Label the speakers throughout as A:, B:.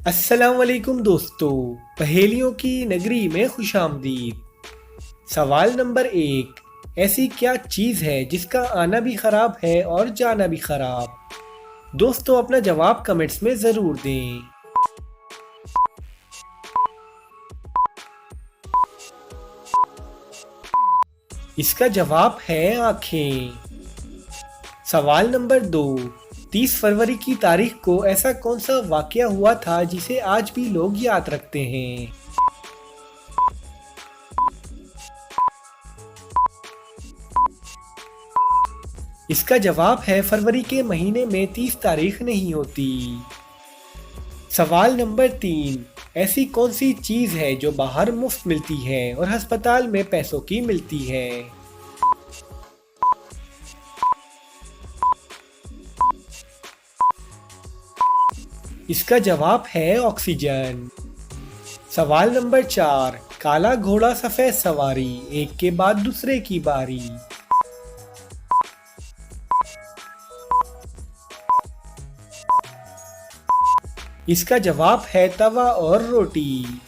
A: अस्सलाम वालेकुम दोस्तों, पहेलियों की नगरी में खुशामदीद। सवाल नंबर 1। ऐसी क्या चीज़ है जिसका आना भी ख़राब है और जाना भी ख़राब? दोस्तों अपना जवाब कमेंट्स में ज़रूर दें। इसका जवाब है आँखें। सवाल नंबर 2। 30 फरवरी की तारीख को ऐसा कौन सा वाक़या हुआ था जिसे आज भी लोग याद रखते हैं? इसका जवाब है फरवरी के महीने में 30 तारीख नहीं होती। सवाल नंबर 3। ऐसी कौन सी चीज़ है जो बाहर मुफ्त मिलती है और अस्पताल में पैसों की मिलती है? इसका जवाब है ऑक्सीजन। सवाल नंबर 4। काला घोड़ा सफेद सवारी, एक के बाद दूसरे की बारी। इसका जवाब है तवा और रोटी।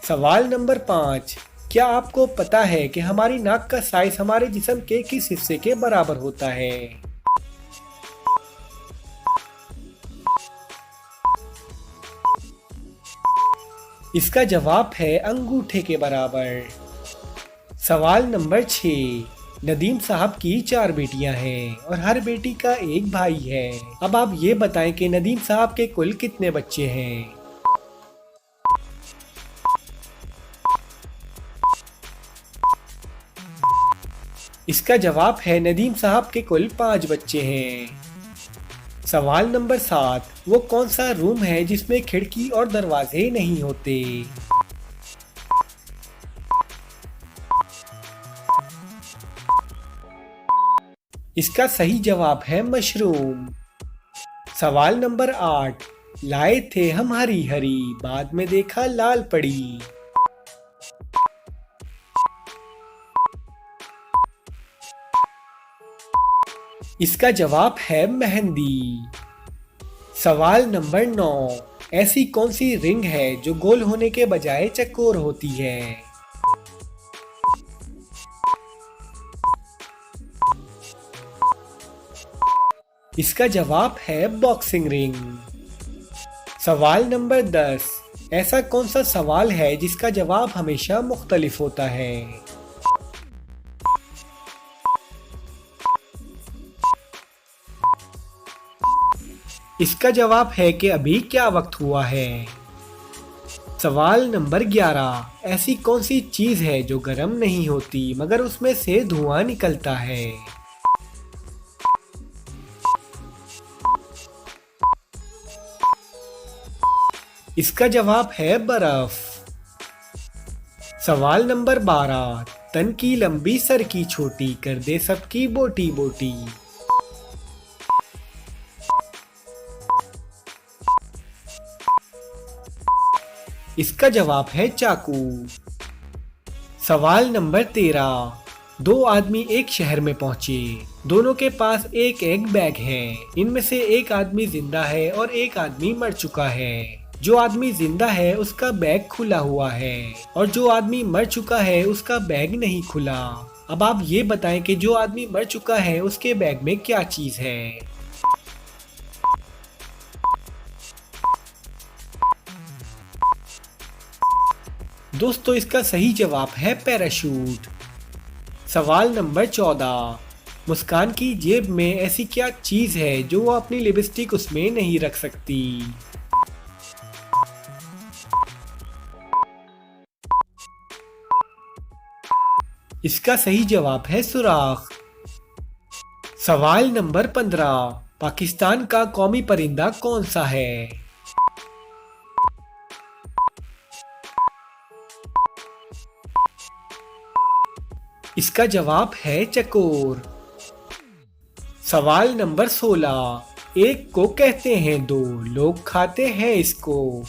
A: सवाल नंबर 5। क्या आपको पता है कि हमारी नाक का साइज हमारे जिस्म के किस हिस्से के बराबर होता है? इसका जवाब है अंगूठे के बराबर। सवाल नंबर 6। नदीम साहब की 4 बेटियां हैं और हर बेटी का एक भाई है। अब आप ये बताएं कि नदीम साहब के कुल कितने बच्चे हैं? इसका जवाब है नदीम साहब के कुल 5 बच्चे हैं। सवाल नंबर 7। वो कौन सा रूम है जिसमें खिड़की और दरवाजे नहीं होते? इसका सही जवाब है मशरूम। सवाल नंबर 8। लाए थे हम हरी हरी, बाद में देखा लाल पड़ी। इसका जवाब है मेहंदी। सवाल नंबर 9। ऐसी कौन सी रिंग है जो गोल होने के बजाय चौकोर होती है? इसका जवाब है बॉक्सिंग रिंग। सवाल नंबर 10। ऐसा कौन सा सवाल है जिसका जवाब हमेशा मुख्तलिफ होता है? इसका जवाब है कि अभी क्या वक्त हुआ है। सवाल नंबर 11। ऐसी कौन सी चीज है जो गर्म नहीं होती मगर उसमें से धुआं निकलता है? इसका जवाब है बर्फ। सवाल नंबर 12। तन की लंबी सर की छोटी, कर दे सबकी बोटी बोटी। इसका जवाब है चाकू। सवाल नंबर 13। 2 आदमी एक शहर में पहुंचे। दोनों के पास एक एक बैग है। इनमें से एक आदमी जिंदा है और एक आदमी मर चुका है। जो आदमी जिंदा है उसका बैग खुला हुआ है और जो आदमी मर चुका है उसका बैग नहीं खुला। अब आप ये बताएं कि जो आदमी मर चुका है उसके बैग में क्या चीज है? दोस्तों इसका सही जवाब है पैराशूट। सवाल नंबर 14। मुस्कान की जेब में ऐसी क्या चीज है जो वो अपनी लिपस्टिक उसमें नहीं रख सकती? इसका सही जवाब है सुराख। सवाल नंबर 15। पाकिस्तान का कौमी परिंदा कौन सा है? इसका जवाब है चकोर। सवाल नंबर 16। एक को कहते हैं दो, लोग खाते हैं इसको।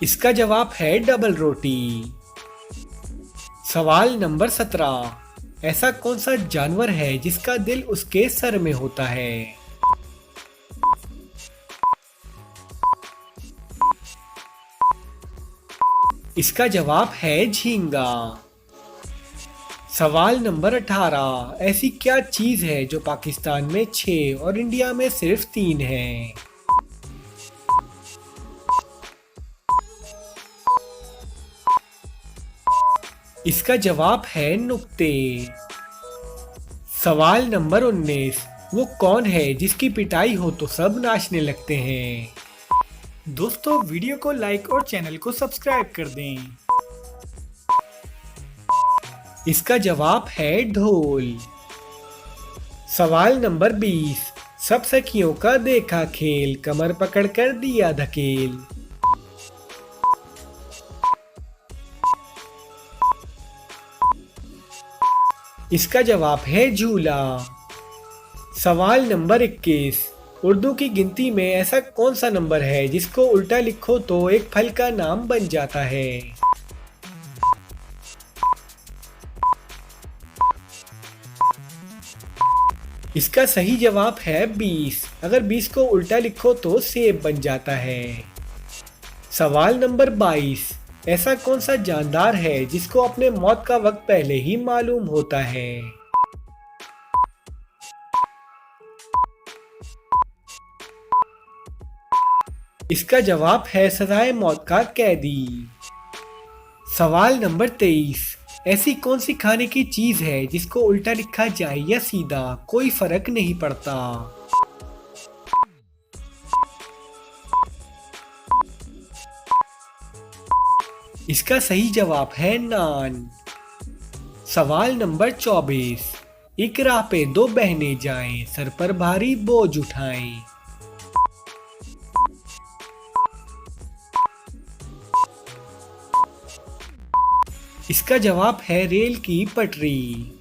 A: इसका जवाब है डबल रोटी। सवाल नंबर 17। ऐसा कौन सा जानवर है जिसका दिल उसके सर में होता है? इसका जवाब है झींगा। सवाल नंबर 18। ऐसी क्या चीज है जो पाकिस्तान में 6 और इंडिया में सिर्फ 3 है? इसका जवाब है नुक्ते। सवाल नंबर 19। वो कौन है जिसकी पिटाई हो तो सब नाचने लगते हैं? दोस्तों वीडियो को लाइक और चैनल को सब्सक्राइब कर दें। इसका जवाब है ढोल। सवाल नंबर 20। सब सखियों का देखा खेल, कमर पकड़ कर दिया धकेल। इसका जवाब है झूला। सवाल नंबर 21। उर्दू की गिनती में ऐसा कौन सा नंबर है जिसको उल्टा लिखो तो एक फल का नाम बन जाता है? इसका सही जवाब है 20। अगर 20 को उल्टा लिखो तो सेब बन जाता है। सवाल नंबर 22। ऐसा कौन सा जानदार है जिसको अपने मौत का वक्त पहले ही मालूम होता है? इसका जवाब है सजाए मौत का कैदी। सवाल नंबर 23। ऐसी कौन सी खाने की चीज है जिसको उल्टा लिखा जाए या सीधा कोई फर्क नहीं पड़ता? इसका सही जवाब है नान। सवाल नंबर 24। एक राह पे दो बहनें जाएं, सर पर भारी बोझ उठाएं। इसका जवाब है रेल की पटरी।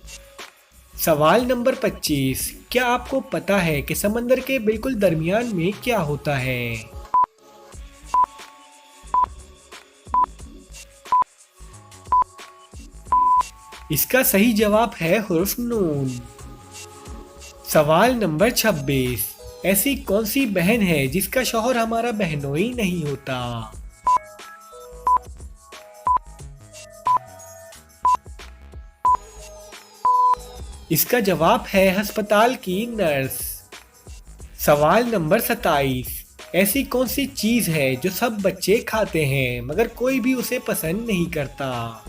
A: सवाल नंबर 25। क्या आपको पता है कि समंदर के बिल्कुल दरमियान में क्या होता है? इसका सही जवाब है हुर्फ नून। सवाल नंबर 26। ऐसी कौन सी बहन है जिसका शौहर हमारा बहनोई नहीं होता? इसका जवाब है अस्पताल की नर्स। सवाल नंबर 27। ऐसी कौन सी चीज है जो सब बच्चे खाते हैं मगर कोई भी उसे पसंद नहीं करता?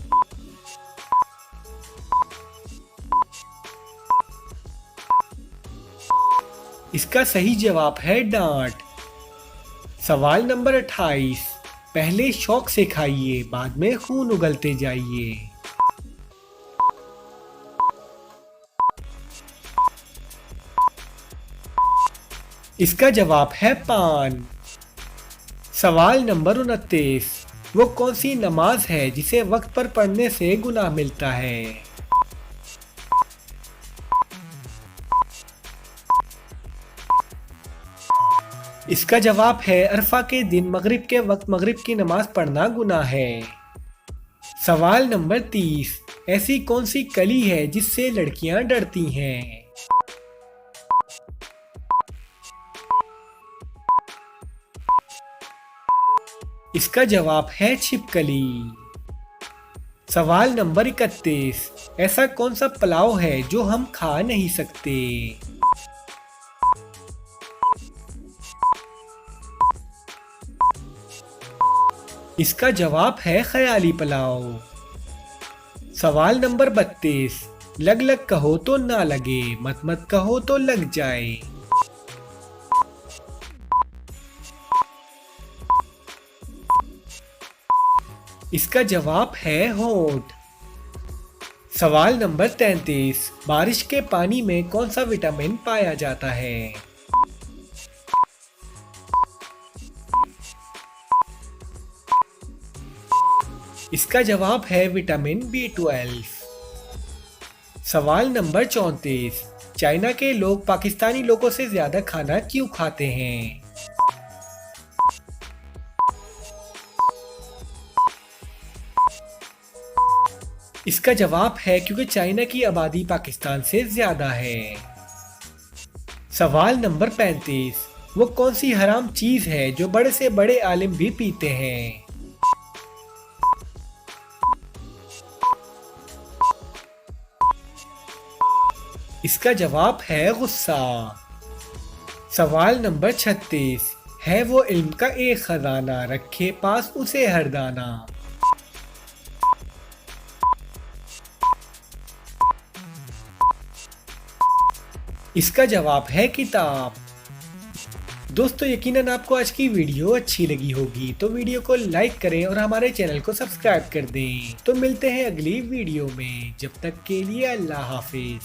A: इसका सही जवाब है डांट। सवाल नंबर 28। पहले शौक से खाइए, बाद में खून उगलते जाइए। इसका जवाब है पान। सवाल नंबर 29। वो कौन सी नमाज है जिसे वक्त पर पढ़ने से गुनाह मिलता है? इसका जवाब है अरफा के दिन मगरिब के वक्त मगरिब की नमाज पढ़ना गुनाह है। सवाल नंबर 30। ऐसी कौन सी कली है जिससे लड़कियां डरती हैं? इसका जवाब है छिपकली। सवाल नंबर 31। ऐसा कौन सा पुलाव है जो हम खा नहीं सकते? इसका जवाब है ख्याली पुलाव। सवाल नंबर 32। लग लग कहो तो ना लगे, मत मत कहो तो लग जाए। इसका जवाब है होंठ। सवाल नंबर 33। बारिश के पानी में कौन सा विटामिन पाया जाता है? इसका जवाब है विटामिन B12। सवाल नंबर 34। चाइना के लोग पाकिस्तानी लोगों से ज्यादा खाना क्यों खाते हैं? इसका जवाब है क्योंकि चाइना की आबादी पाकिस्तान से ज्यादा है। सवाल नंबर 35, वो कौन सी हराम चीज है जो बड़े से बड़े आलिम भी पीते हैं? इसका जवाब है गुस्सा। सवाल नंबर 36, है वो इल्म का एक खजाना, रखे पास उसे हर दाना। इसका जवाब है किताब। दोस्तों यकीनन आपको आज की वीडियो अच्छी लगी होगी, तो वीडियो को लाइक करें और हमारे चैनल को सब्सक्राइब कर दें। तो मिलते हैं अगली वीडियो में, जब तक के लिए अल्लाह हाफिज।